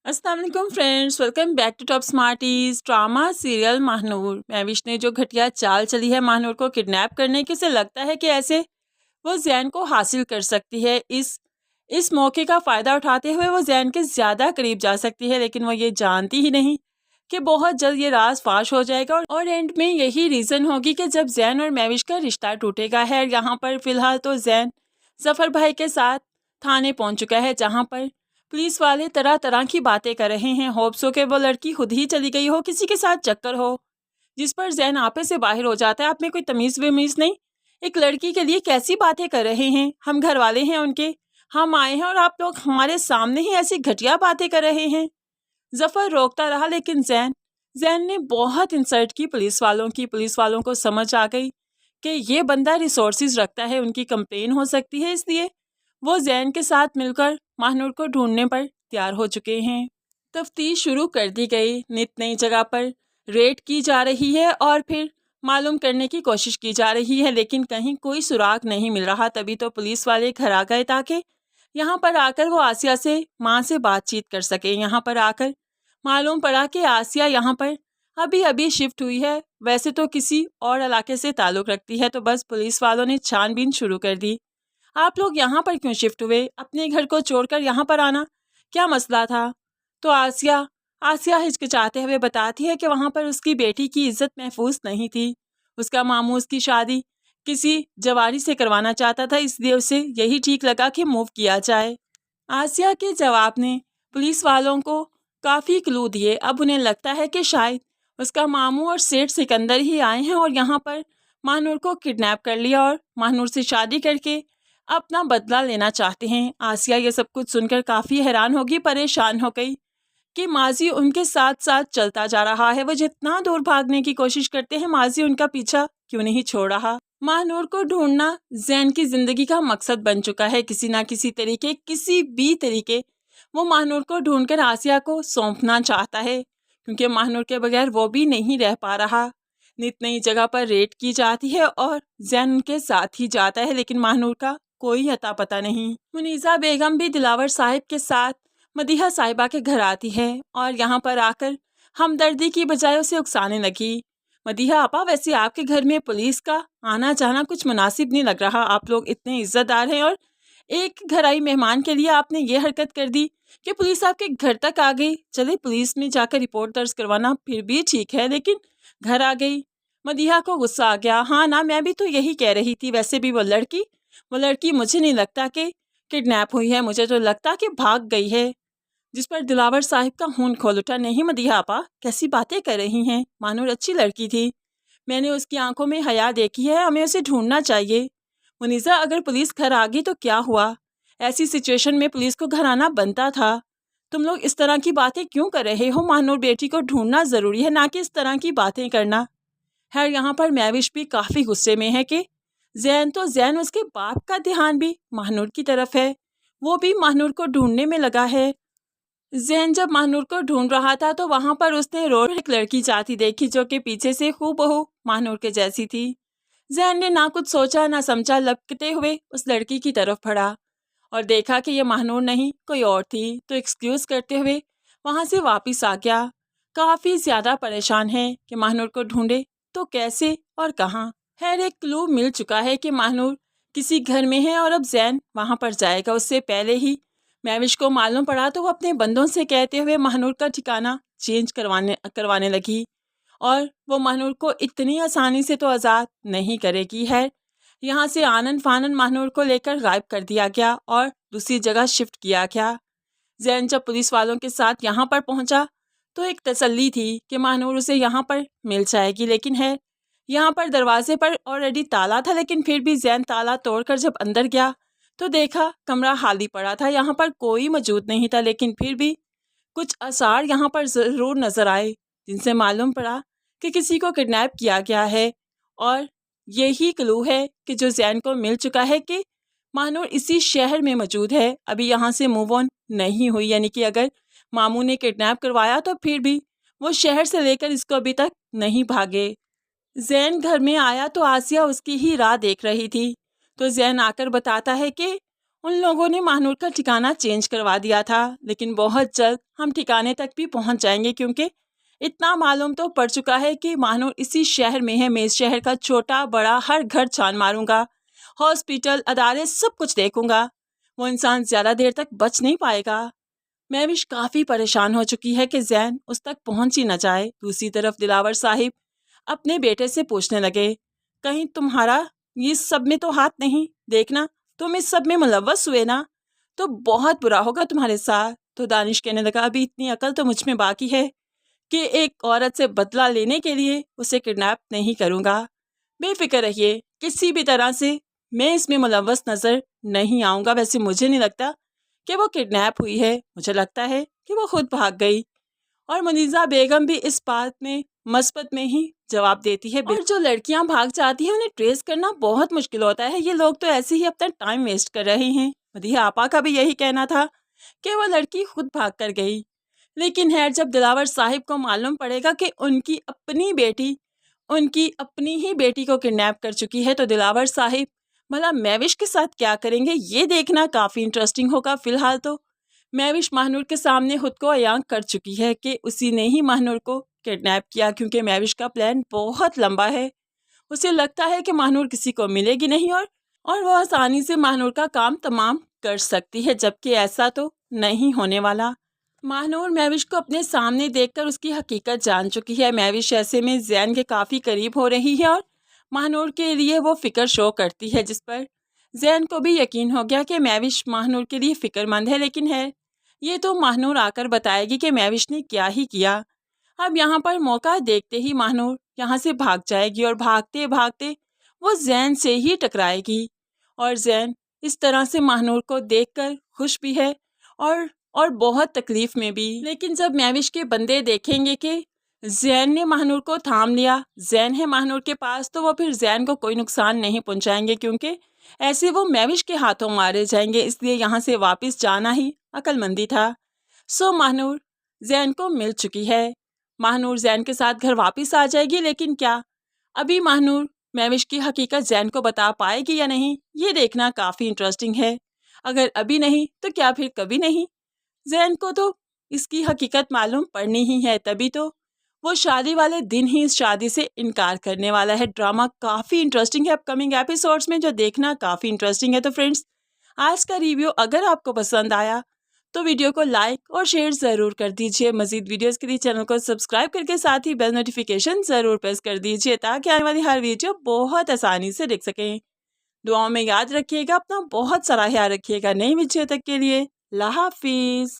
अस्सलाम वालेकुम friends, welcome back to top smarties. Drama serial Mahnoor. Mahwish ने जो घटिया चाल चली है महानूर को किडनैप करने की, उसे लगता है कि ऐसे वो जैन को हासिल कर सकती है। इस मौके का फ़ायदा उठाते हुए वो जैन के ज़्यादा करीब जा सकती है, लेकिन वो ये जानती ही नहीं कि बहुत जल्द ये राज फाश हो जाएगा और एंड में यही रीज़न होगी कि जब जैन और महविश का रिश्ता टूटेगा है। यहाँ पर फ़िलहाल तो जैन जफ़र भाई के साथ थाने पहुँच चुका है, जहाँ पर पुलिस वाले तरह तरह की बातें कर रहे हैं। होप्स हो कि वो लड़की खुद ही चली गई हो, किसी के साथ चक्कर हो, जिस पर जैन आपे से बाहर हो जाता है। आप में कोई तमीज़ वमीज़ नहीं, एक लड़की के लिए कैसी बातें कर रहे हैं, हम घर वाले हैं उनके, हम आए हैं और आप लोग हमारे सामने ही ऐसी घटिया बातें कर रहे हैं। जफ़र रोकता रहा, लेकिन जैन ने बहुत इंसल्ट की पुलिस वालों की। पुलिस वालों को समझ आ गई कि ये बंदा रिसोर्सेज रखता है, उनकी कंप्लेन हो सकती है, इसलिए वो जैन के साथ मिलकर महानूर को ढूंढने पर तैयार हो चुके हैं। तफ्तीश शुरू कर दी गई, नित नई जगह पर रेड की जा रही है और फिर मालूम करने की कोशिश की जा रही है, लेकिन कहीं कोई सुराग नहीं मिल रहा। तभी तो पुलिस वाले घर आ गए ताकि यहाँ पर आकर वो आसिया से माँ से बातचीत कर सके। यहाँ पर आकर मालूम पड़ा कि आसिया यहाँ पर अभी अभी शिफ्ट हुई है, वैसे तो किसी और इलाके से ताल्लुक़ रखती है। तो बस पुलिस वालों ने छानबीन शुरू कर दी। आप लोग यहाँ पर क्यों शिफ्ट हुए? अपने घर को छोड़कर यहाँ पर आना क्या मसला था? तो आसिया हिचकिचाते हुए बताती है कि वहाँ पर उसकी बेटी की इज्जत महफूज नहीं थी। उसका मामू उसकी शादी किसी जवारी से करवाना चाहता था, इसलिए उसे यही ठीक लगा कि मूव किया जाए। आसिया के जवाब ने पुलिस वालों को काफ़ी क्लू दिए। अब उन्हें लगता है कि शायद उसका मामू और सेठ सिकंदर ही आए हैं और यहाँ पर महानूर को किडनैप कर लिया और महानूर से शादी करके अपना बदला लेना चाहते हैं। आसिया ये सब कुछ सुनकर काफ़ी हैरान होगी, परेशान हो गई कि माजी उनके साथ साथ चलता जा रहा है। वो जितना दूर भागने की कोशिश करते हैं, माजी उनका पीछा क्यों नहीं छोड़ रहा। महानूर को ढूंढना जैन की जिंदगी का मकसद बन चुका है। किसी ना किसी तरीके, किसी भी तरीके वो महानूर को ढूंढकर आसिया को सौंपना चाहता है, क्योंकि महानूर के बगैर वो भी नहीं रह पा रहा। नित नई जगह पर रेड की जाती है और जैन उनके साथ ही जाता है, लेकिन महानूर का कोई अता पता नहीं। मुनीज़ा बेगम भी दिलावर साहिब के साथ मदीहा साहिबा के घर आती है और यहाँ पर आकर हमदर्दी की बजाय उसे उकसाने लगी। मदीहा आपा, वैसे आपके घर में पुलिस का आना जाना कुछ मुनासिब नहीं लग रहा। आप लोग इतने इज्जतदार हैं और एक घर आई मेहमान के लिए आपने ये हरकत कर दी कि पुलिस आपके घर तक आ गई। चले पुलिस में जाकर रिपोर्ट दर्ज करवाना फिर भी ठीक है, लेकिन घर आ गई। मदीहा को गुस्सा आ गया। हाँ ना, मैं भी तो यही कह रही थी। वैसे भी वो लड़की मुझे नहीं लगता कि किडनैप हुई है, मुझे तो लगता कि भाग गई है। जिस पर दिलावर साहिब का खून खोल उठा। नहीं मदीहा आपा, कैसी बातें कर रही हैं? मानूर अच्छी लड़की थी, मैंने उसकी आंखों में हया देखी है, हमें उसे ढूंढना चाहिए। मुनीज़ा, अगर पुलिस घर आ गई तो क्या हुआ? ऐसी सिचुएशन में पुलिस को घर आना बनता था। तुम लोग इस तरह की बातें क्यों कर रहे हो? मानूर बेटी को ढूंढना ज़रूरी है, ना कि इस तरह की बातें करना है। यहाँ पर महविश भी काफ़ी गुस्से में है कि जैन उसके बाप का ध्यान भी महानूर की तरफ है, वो भी महानूर को ढूंढने में लगा है। जैन जब महानूर को ढूंढ रहा था तो वहाँ पर उसने रोड एक लड़की जाती देखी, जो कि पीछे से हूबहू महानूर के जैसी थी। जैन ने ना कुछ सोचा ना समझा, लपकते हुए उस लड़की की तरफ बढ़ा और देखा कि यह महानूर नहीं कोई और थी, तो एक्सक्यूज़ करते हुए वहाँ से वापस आ गया। काफ़ी ज़्यादा परेशान है कि महानूर को ढूंढे तो कैसे और कहाँ। खैर, एक क्लू मिल चुका है कि महानूर किसी घर में है और अब जैन वहाँ पर जाएगा। उससे पहले ही महविश को मालूम पड़ा तो वो अपने बंदों से कहते हुए महानूर का ठिकाना चेंज करवाने लगी और वो महानूर को इतनी आसानी से तो आज़ाद नहीं करेगी। है यहाँ से आनन फानन महानूर को लेकर गायब कर दिया गया और दूसरी जगह शिफ्ट किया गया। जैन जब पुलिस वालों के साथ यहाँ पर पहुँचा तो एक तसल्ली थी कि महानूर उसे यहाँ पर मिल जाएगी, लेकिन है यहाँ पर दरवाजे पर ऑलरेडी ताला था। लेकिन फिर भी जैन ताला तोड़कर जब अंदर गया तो देखा कमरा खाली पड़ा था, यहाँ पर कोई मौजूद नहीं था। लेकिन फिर भी कुछ आसार यहाँ पर ज़रूर नज़र आए, जिनसे मालूम पड़ा कि किसी को किडनैप किया गया है। और यही क्लू है कि जो जैन को मिल चुका है कि महानूर इसी शहर में मौजूद है, अभी यहाँ से मूव ऑन नहीं हुई। यानी कि अगर मामू ने किडनैप करवाया तो फिर भी वो शहर से लेकर इसको अभी तक नहीं भागे। जैन घर में आया तो आसिया उसकी ही राह देख रही थी, तो जैन आकर बताता है कि उन लोगों ने महानूर का ठिकाना चेंज करवा दिया था, लेकिन बहुत जल्द हम ठिकाने तक भी पहुंच जाएंगे, क्योंकि इतना मालूम तो पड़ चुका है कि महानूर इसी शहर में है। मैं इस शहर का छोटा बड़ा हर घर छान मारूंगा, हॉस्पिटल अदारे सब कुछ देखूंगा। वो इंसान ज़्यादा देर तक बच नहीं पाएगा। महविश काफ़ी परेशान हो चुकी है कि जैन उस तक पहुंच ही न जाए। दूसरी तरफ दिलावर साहिब अपने बेटे से पूछने लगे, कहीं तुम्हारा ये सब में तो हाथ नहीं? देखना, तुम इस सब में मुलव्वस हुए ना तो बहुत बुरा होगा तुम्हारे साथ। तो दानिश कहने लगा, अभी इतनी अकल तो मुझ में बाकी है कि एक औरत से बदला लेने के लिए उसे किडनैप नहीं करूँगा। बेफिक्र रहिए, किसी भी तरह से मैं इसमें मुलव्वस नज़र नहीं आऊँगा। वैसे मुझे नहीं लगता कि वो किडनैप हुई है, मुझे लगता है कि वो खुद भाग गई। और मुनीज़ा बेगम भी इस बात में मस्बत में ही जवाब देती है। और जो लड़कियां भाग जाती हैं उन्हें ट्रेस करना बहुत मुश्किल होता है। ये लोग तो ऐसे ही अपना टाइम वेस्ट कर रहे हैं। मदीहा आपा का भी यही कहना था कि वो लड़की खुद भाग कर गई। लेकिन खैर, जब दिलावर साहिब को मालूम पड़ेगा कि उनकी अपनी ही बेटी को किडनैप कर चुकी है, तो दिलावर साहिब भला महविश के साथ क्या करेंगे, ये देखना काफ़ी इंटरेस्टिंग होगा। फिलहाल तो महविश महानूर के सामने खुद को अयां कर चुकी है कि उसी ने ही महानूर को किडनैप किया, क्योंकि महविश का प्लान बहुत लंबा है। उसे लगता है कि महानूर किसी को मिलेगी नहीं और वह आसानी से महानूर का काम तमाम कर सकती है, जबकि ऐसा तो नहीं होने वाला। महानूर महविश को अपने सामने देखकर उसकी हकीकत जान चुकी है। महविश ऐसे में जैन के काफ़ी करीब हो रही है और महानूर के लिए वो फिक्र शो करती है, जिस पर जैन को भी यकीन हो गया कि महविश महानूर के लिए फ़िक्रमंद है। लेकिन है ये तो महानूर आकर बताएगी कि महविश ने क्या ही किया। अब यहाँ पर मौका देखते ही महानूर यहाँ से भाग जाएगी और भागते भागते वो जैन से ही टकराएगी। और जैन इस तरह से महानूर को देखकर खुश भी है और बहुत तकलीफ में भी। लेकिन जब महविश के बंदे देखेंगे कि जैन ने महानूर को थाम लिया, जैन है महानूर के पास, तो वो फिर जैन को कोई नुकसान नहीं पहुंचाएंगे, क्योंकि ऐसे वो महविश के हाथों मारे जाएंगे। इसलिए यहाँ से वापस जाना ही अक्लमंदी था। सो महानूर जैन को मिल चुकी है। महानूर जैन के साथ घर वापस आ जाएगी, लेकिन क्या अभी महानूर महविश की हकीकत जैन को बता पाएगी या नहीं, ये देखना काफ़ी इंटरेस्टिंग है। अगर अभी नहीं तो क्या फिर कभी नहीं। जैन को तो इसकी हकीकत मालूम पड़नी ही है, तभी तो वो शादी वाले दिन ही इस शादी से इनकार करने वाला है। ड्रामा काफ़ी इंटरेस्टिंग है अपकमिंग एपिसोड्स में, जो देखना काफ़ी इंटरेस्टिंग है। तो फ्रेंड्स, आज का रिव्यू अगर आपको पसंद आया तो वीडियो को लाइक और शेयर ज़रूर कर दीजिए। मज़ीद वीडियोस के लिए चैनल को सब्सक्राइब करके साथ ही बेल नोटिफिकेशन ज़रूर प्रेस कर दीजिए, ताकि आने वाली हर वीडियो बहुत आसानी से देख सकें। दुआओं में याद रखिएगा, अपना बहुत सारा ख्याल रखिएगा। नई वीडियो तक के लिए अल्लाह हाफिज़।